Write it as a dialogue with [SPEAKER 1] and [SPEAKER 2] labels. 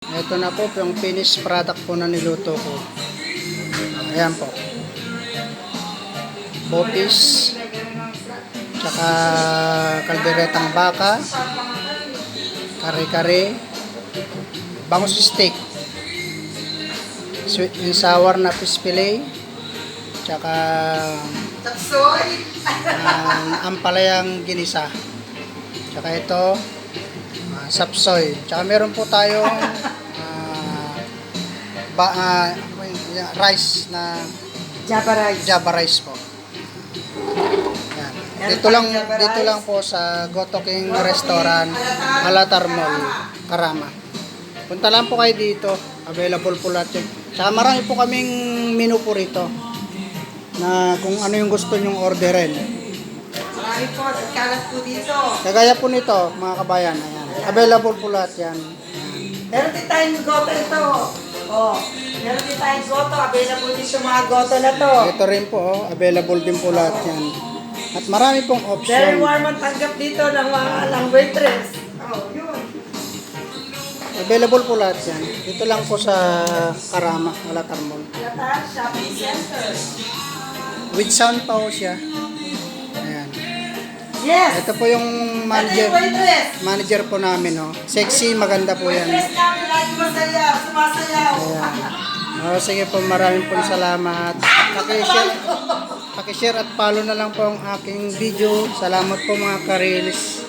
[SPEAKER 1] Ito na po yung finished product po na niluto ko. Ayan po. Botis, tsaka kalderetang baka, kare-kare, bangus steak, sweet and sour na fish fillet, tsaka ampalayang ginisa. Tsaka ito, sapsoy. Tsaka meron po tayong rice na Java rice po. Yan. Dito lang po sa Goto King Restaurant, Alatar Mall, Karama. Punta lang po kayo dito. Available po lahat yun. Tsaka marami po kaming menu po rito na kung ano yung gusto nyong orderin.
[SPEAKER 2] Marami po, kalat po dito.
[SPEAKER 1] Kagaya po nito, mga kabayan. Ayan. Available po lahat yan.
[SPEAKER 2] Meron din tayong goto ito. Oh, meron din tayong goto. Available din sa mga goto na to.
[SPEAKER 1] Ito rin po, available din po lahat yan. At marami pong
[SPEAKER 2] Very
[SPEAKER 1] option.
[SPEAKER 2] warm ang tanggap dito ng mga waitress. Oh, yun.
[SPEAKER 1] Available po lahat yan. Dito lang po sa Karama, Alatar Mall.
[SPEAKER 2] Lahat, shopping center.
[SPEAKER 1] With sound pa po siya. Ayan.
[SPEAKER 2] Yes!
[SPEAKER 1] Ito po yung
[SPEAKER 2] Ito yung waitress.
[SPEAKER 1] manager po namin. Oh. Sexy, maganda po yan.
[SPEAKER 2] Waitress namin lagi masaya, sumasayaw.
[SPEAKER 1] Ayan. Oh, sige po, maraming pong salamat. Pakishare at follow na lang po ang aking video. Salamat po mga ka-reels.